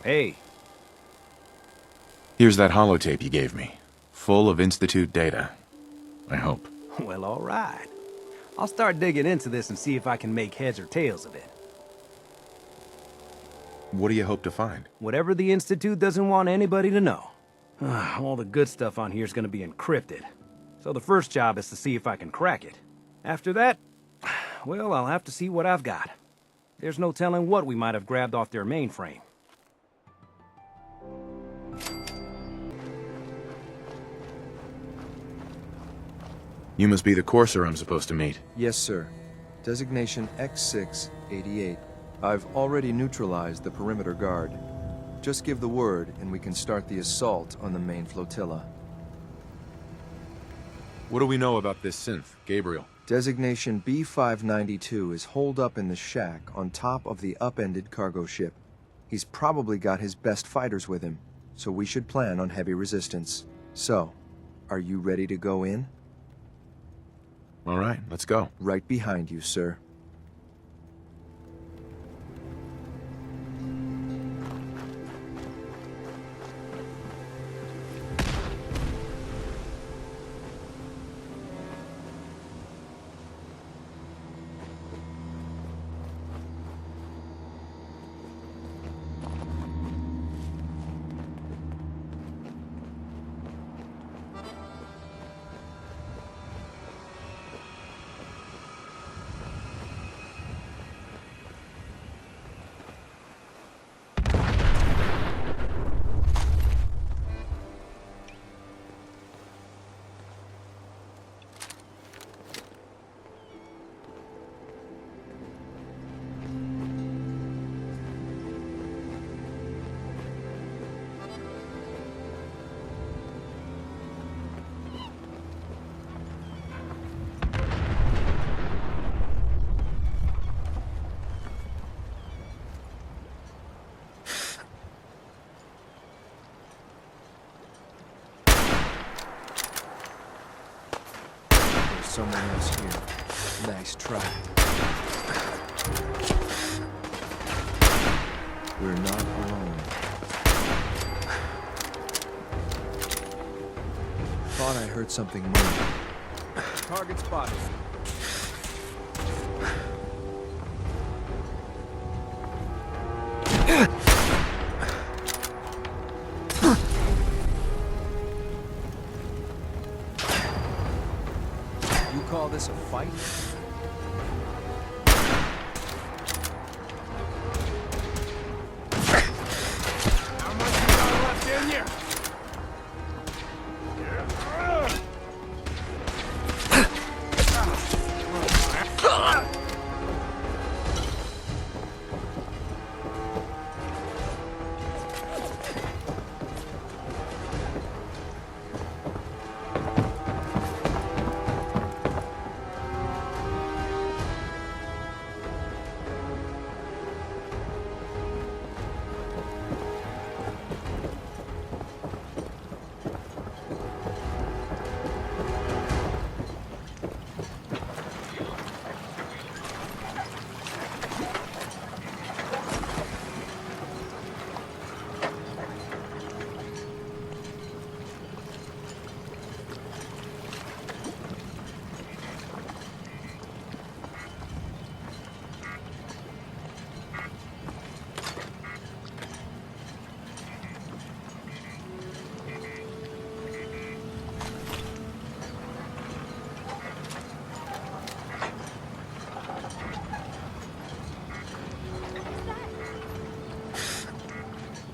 Hey. Here's that holotape you gave me. Full of Institute data. I hope. Well, all right. I'll start digging into this and see if I can make heads or tails of it. What do you hope to find? Whatever the Institute doesn't want anybody to know. All the good stuff on here is going to be encrypted. So the first job is to see if I can crack it. After that, well, I'll have to see what I've got. There's no telling what we might have grabbed off their mainframe. You must be the courser I'm supposed to meet. Yes, sir. Designation X688. I've already neutralized the perimeter guard. Just give the word, and we can start the assault on the main flotilla. What do we know about this synth, Gabriel? Designation B592 is holed up in the shack on top of the upended cargo ship. He's probably got his best fighters with him, so we should plan on heavy resistance. So, are you ready to go in? All right, let's go. Right behind you, sir. Someone else here. Nice try. We're not alone. Thought I heard something move. Target spotted. You call this a fight? How much you got left in you?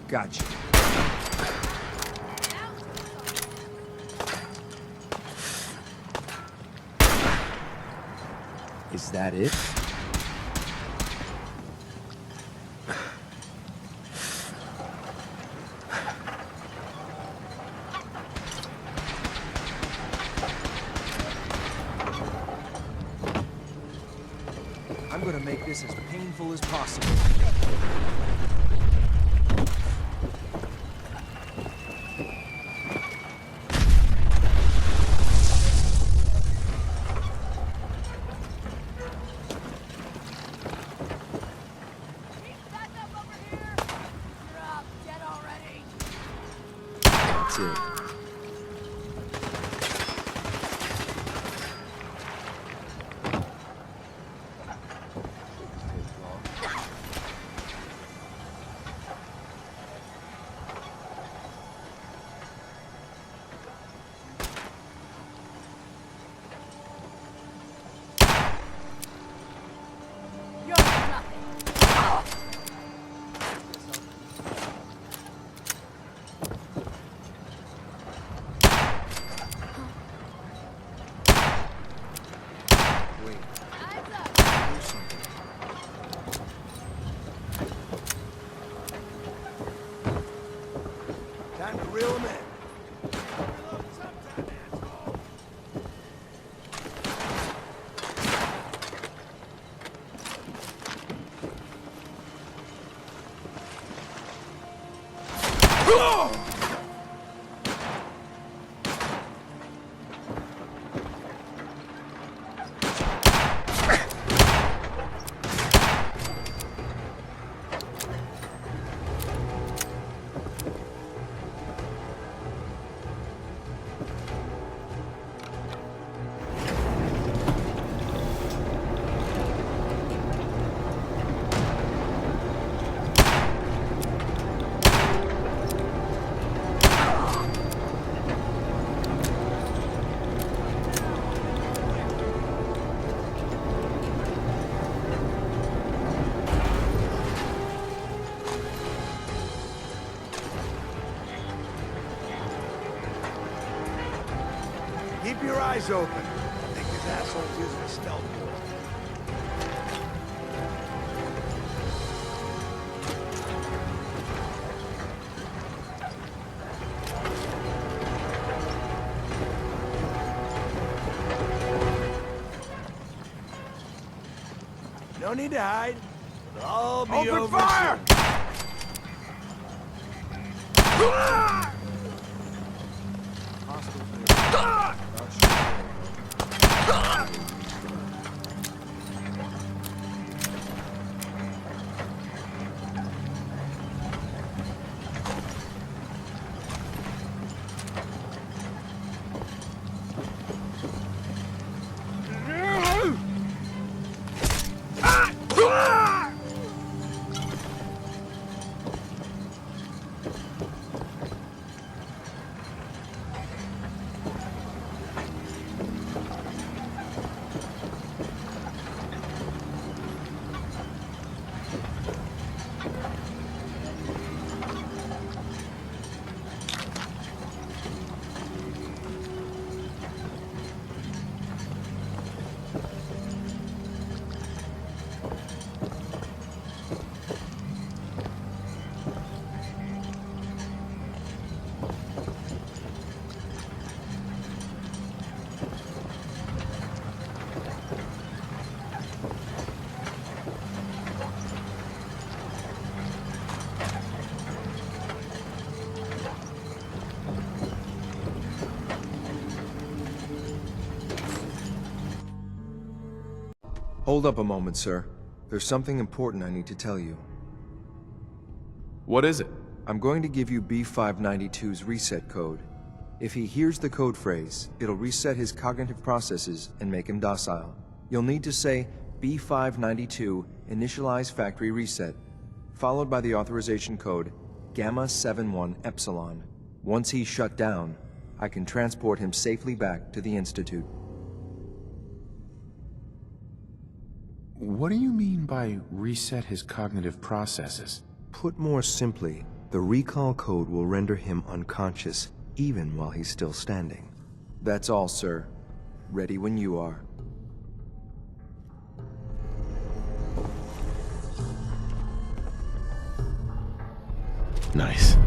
Gotcha. Is that it? I'm gonna make this as painful as possible. Keep your eyes open. I think this asshole's using a stealth board. No need to hide. It'll all be Open over fire! soon. Hold up a moment, sir. There's something important I need to tell you. What is it? I'm going to give you B592's reset code. If he hears the code phrase, it'll reset his cognitive processes and make him docile. You'll need to say B592 initialize factory reset, followed by the authorization code Gamma 71 Epsilon. Once he's shut down, I can transport him safely back to the Institute. What do you mean by reset his cognitive processes? Put more simply, the recall code will render him unconscious, even while he's still standing. That's all, sir. Ready when you are. Nice.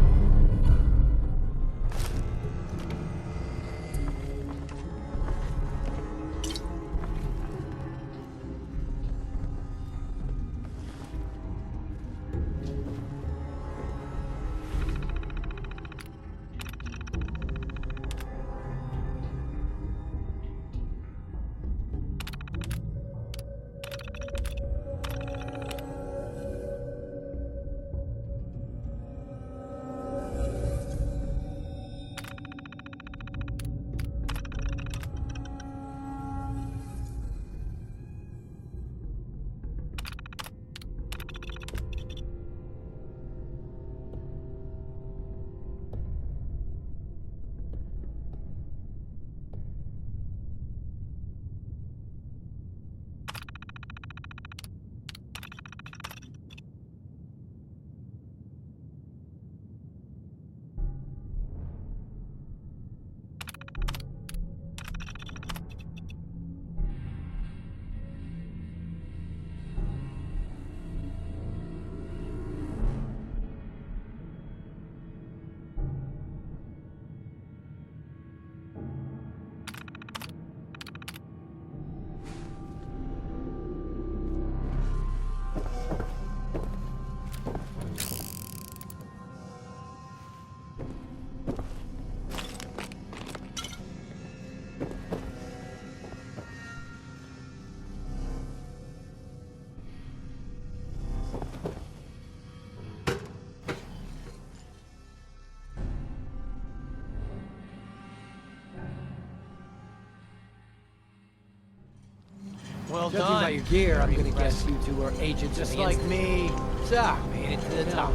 Well Judging done. by your gear, I'm gonna guess Impressive. you two are agents Just of the like Institute. me. So, made it to the top.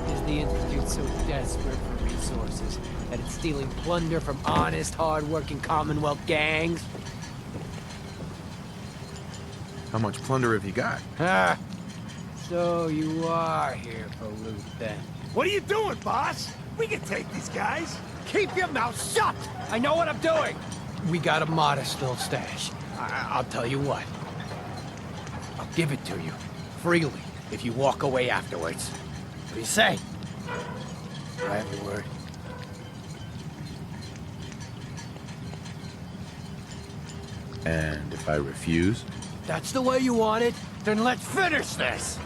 Is the Institute so desperate for resources that it's stealing plunder from honest, hard-working Commonwealth gangs? How much plunder have you got? Ha! So you are here for loot, then. What are you doing, boss? We can take these guys. Keep your mouth shut! I know what I'm doing! We got a modest little stash. I'll tell you what. I'll give it to you, freely, if you walk away afterwards. What do you say? Do I have your word? And if I refuse? That's the way you want it? Then let's finish this!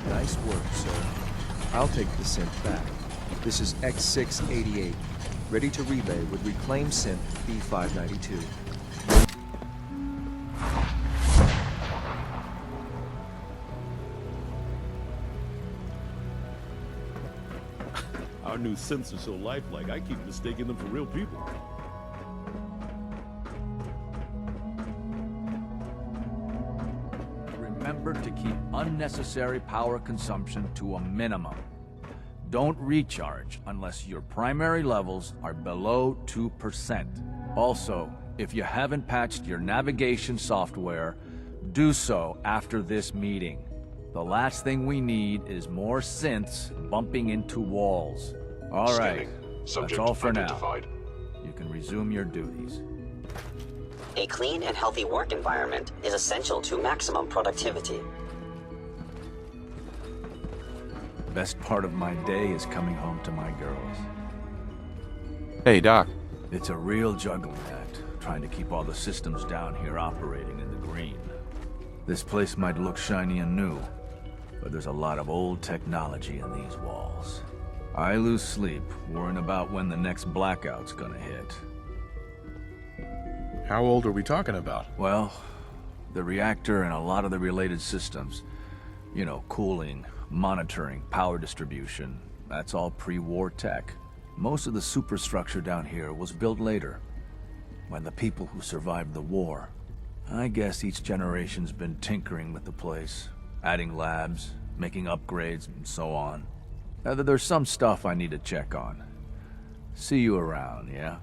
Nice work, sir. I'll take the synth back. This is X688, ready to relay with reclaimed synth B592. Our new synths are so lifelike, I keep mistaking them for real people. Remember to keep unnecessary power consumption to a minimum. Don't recharge unless your primary levels are below 2%. Also, if you haven't patched your navigation software, do so after this meeting. The last thing we need is more synths bumping into walls. All right, that's all for now. You can resume your duties. A clean and healthy work environment is essential to maximum productivity. Best part of my day is coming home to my girls. Hey, Doc. It's a real juggling act, trying to keep all the systems down here operating in the green. This place might look shiny and new, but there's a lot of old technology in these walls. I lose sleep worrying about when the next blackout's gonna hit. How old are we talking about? Well, the reactor and a lot of the related systems, you know, cooling, monitoring, power distribution, that's all pre-war tech. Most of the superstructure down here was built later, when the people who survived the war. I guess each generation's been tinkering with the place, adding labs, making upgrades, and so on. There's some stuff I need to check on. See you around, yeah?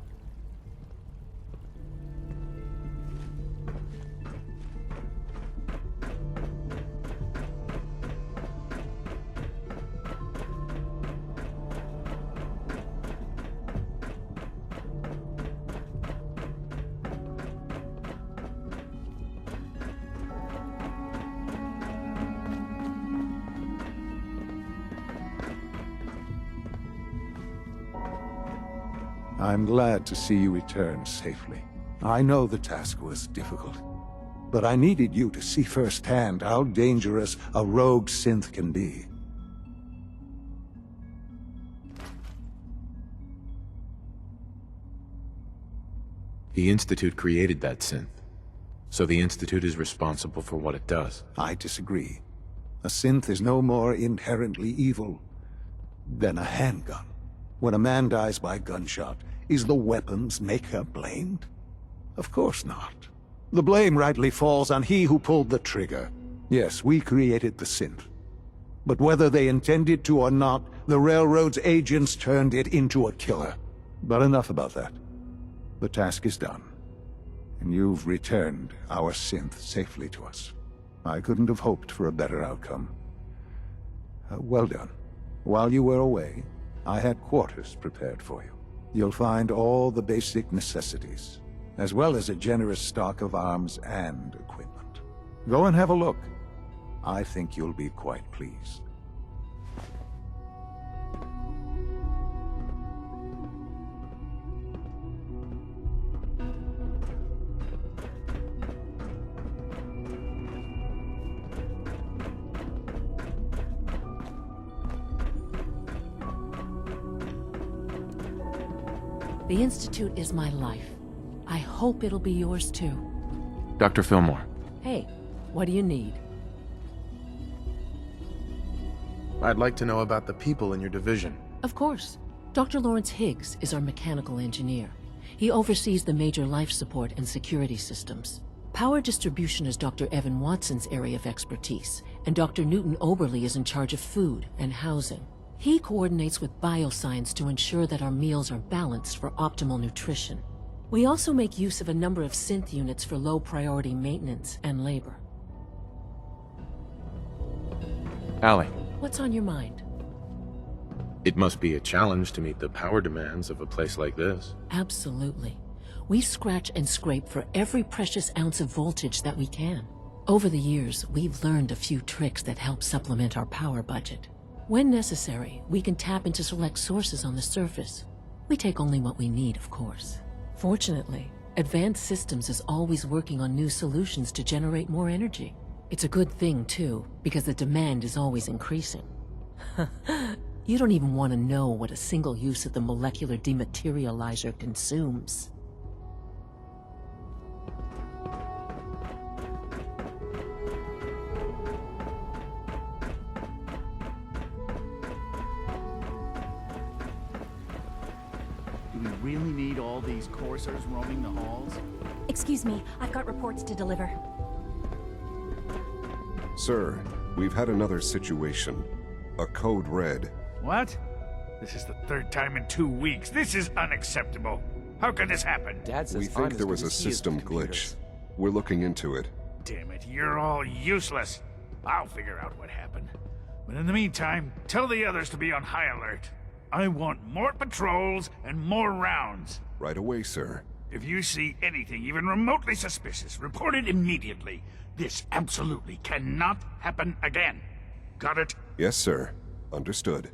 I'm glad to see you return safely. I know the task was difficult, but I needed you to see firsthand how dangerous a rogue synth can be. The Institute created that synth, so the Institute is responsible for what it does. I disagree. A synth is no more inherently evil than a handgun. When a man dies by gunshot, is the weapon's maker blamed? Of course not. The blame rightly falls on he who pulled the trigger. Yes, we created the synth. But whether they intended to or not, the Railroad's agents turned it into a killer. But enough about that. The task is done. And you've returned our synth safely to us. I couldn't have hoped for a better outcome. Well done. While you were away, I had quarters prepared for you. You'll find all the basic necessities, as well as a generous stock of arms and equipment. Go and have a look. I think you'll be quite pleased. The Institute is my life. I hope it'll be yours too. Dr. Fillmore. Hey, what do you need? I'd like to know about the people in your division. Of course. Dr. Lawrence Higgs is our mechanical engineer. He oversees the major life support and security systems. Power distribution is Dr. Evan Watson's area of expertise, and Dr. Newton Oberly is in charge of food and housing. He coordinates with bioscience to ensure that our meals are balanced for optimal nutrition. We also make use of a number of synth units for low-priority maintenance and labor. Allie, What's on your mind? it must be a challenge to meet the power demands of a place like this. Absolutely. We scratch and scrape for every precious ounce of voltage that we can. Over the years, we've learned a few tricks that help supplement our power budget. When necessary, we can tap into select sources on the surface. We take only what we need, of course. Fortunately, Advanced Systems is always working on new solutions to generate more energy. It's a good thing, too, because the demand is always increasing. You don't even want to know what a single use of the molecular dematerializer consumes. Do we really need all these coursers roaming the halls? Excuse me, I've got reports to deliver. Sir, we've had another situation. A code red. What? This is the third time in 2 weeks. This is unacceptable. How can this happen? We think there was a system glitch. We're looking into it. Damn it, you're all useless. I'll figure out what happened. But in the meantime, tell the others to be on high alert. I want more patrols and more rounds. Right away, sir. If you see anything even remotely suspicious, report it immediately. This absolutely cannot happen again. Got it? Yes, sir. Understood.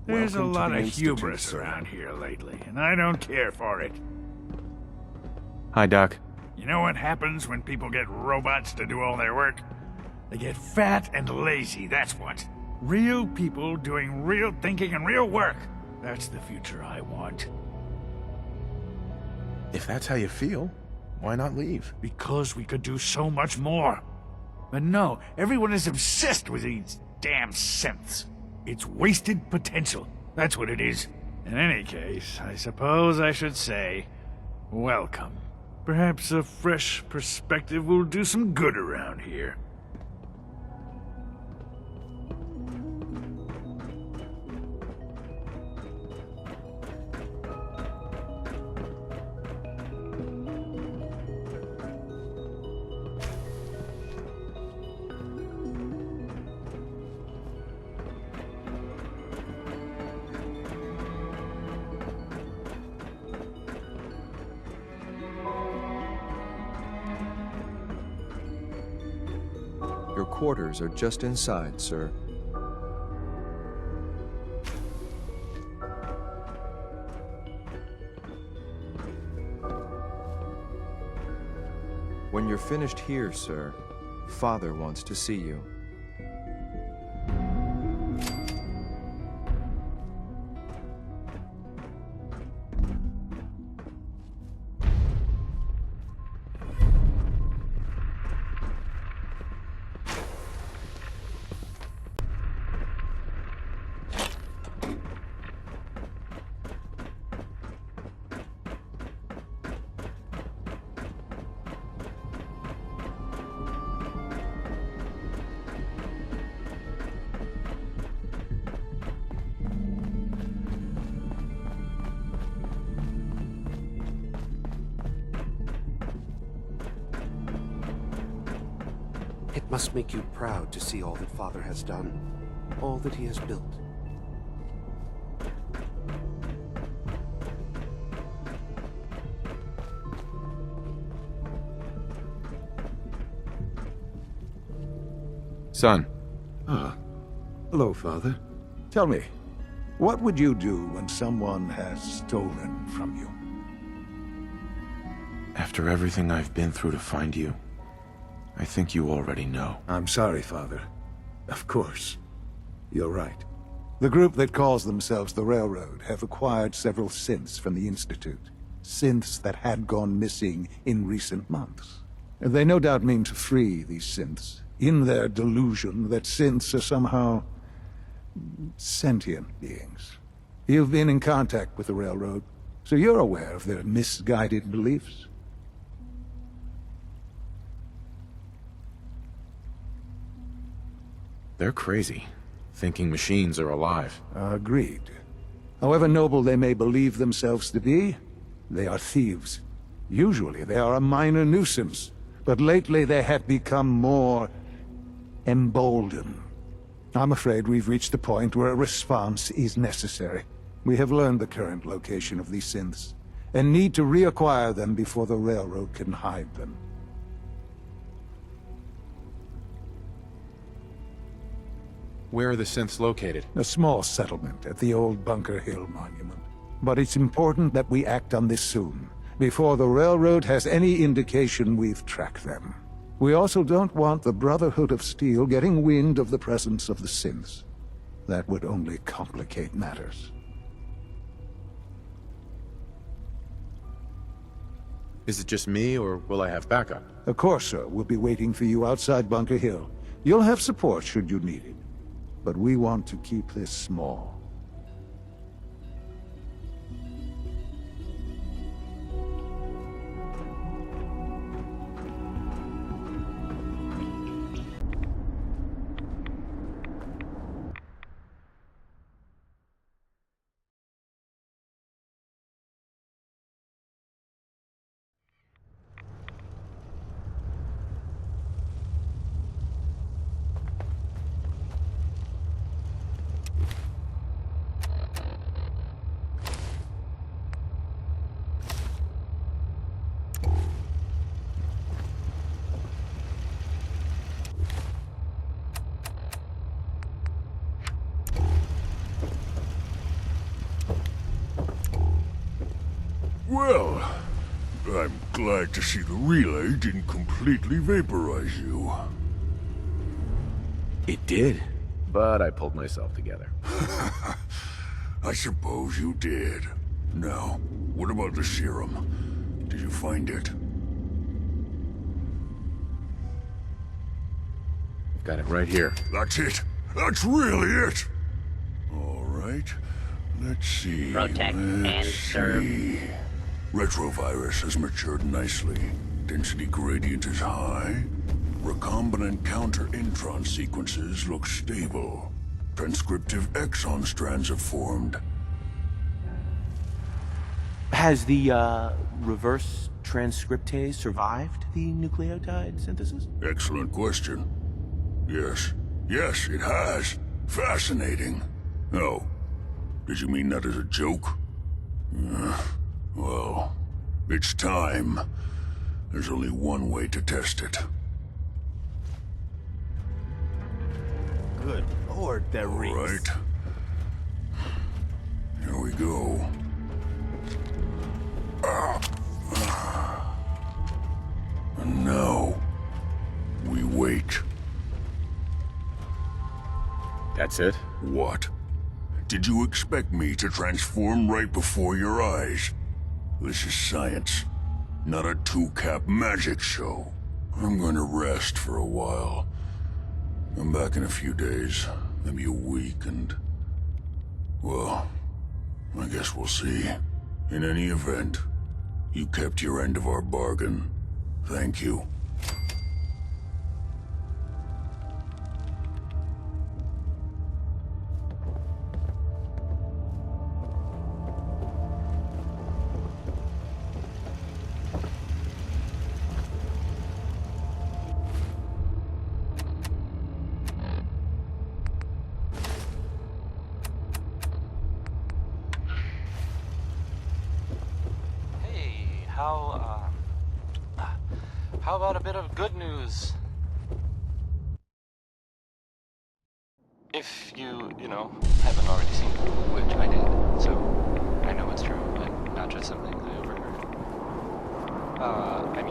There's Welcome a to lot the of Institute, hubris sir. around here lately, and I don't care for it. Hi, Doc. You know what happens when people get robots to do all their work? They get fat and lazy, that's what. Real people doing real thinking and real work. That's the future I want. If that's how you feel, why not leave? Because we could do so much more. But no, everyone is obsessed with these damn synths. It's wasted potential. That's what it is. In any case, I suppose I should say, welcome. Perhaps a fresh perspective will do some good around here. Your quarters are just inside, sir. When you're finished here, sir, Father wants to see you. It must make you proud to see all that Father has done, all that he has built. Son. Ah. Hello, Father. Tell me, what would you do when someone has stolen from you? After everything I've been through to find you, I think you already know. I'm sorry, Father. Of course. You're right. The group that calls themselves the Railroad have acquired several synths from the Institute. Synths that had gone missing in recent months. They no doubt mean to free these synths, in their delusion that synths are somehow sentient beings. You've been in contact with the Railroad, so you're aware of their misguided beliefs. They're crazy, thinking machines are alive. Agreed. However noble they may believe themselves to be, They are thieves. Usually they are a minor nuisance, but lately they have become more emboldened. I'm afraid we've reached the point where a response is necessary. We have learned the current location of these synths, and need to reacquire them before the railroad can hide them. Where are the synths located? A small settlement at the old Bunker Hill Monument. But it's important that we act on this soon, before the railroad has any indication we've tracked them. We also don't want the Brotherhood of Steel getting wind of the presence of the synths. That would only complicate matters. Is it just me, or will I have backup? A Corsair will be waiting for you outside Bunker Hill. You'll have support should you need it. But we want to keep this small. Well, I'm glad to see the relay didn't completely vaporize you. It did, but I pulled myself together. I suppose you did. Now, what about the serum? Did you find it? Got it right here. That's it. That's really it. All right. Let's see. Protect and serve. Retrovirus has matured nicely. Density gradient is high. Recombinant counter-intron sequences look stable. Transcriptive exon strands have formed. Has the, reverse transcriptase survived the nucleotide synthesis? Excellent question. Yes. Yes, it has. Fascinating. Oh, did you mean that as a joke? Well, it's time. There's only one way to test it. Good Lord, there All right. Here we go. And now, we wait. That's it? What? Did you expect me to transform right before your eyes? This is science, not a two-cap magic show. I'm going to rest for a while. I'm back in a few days, maybe a week, and... well, I guess we'll see. In any event, you kept your end of our bargain. Thank you. How about a bit of good news? If you haven't already seen it, which I did, so I know it's true, and not just something I overheard. I mean,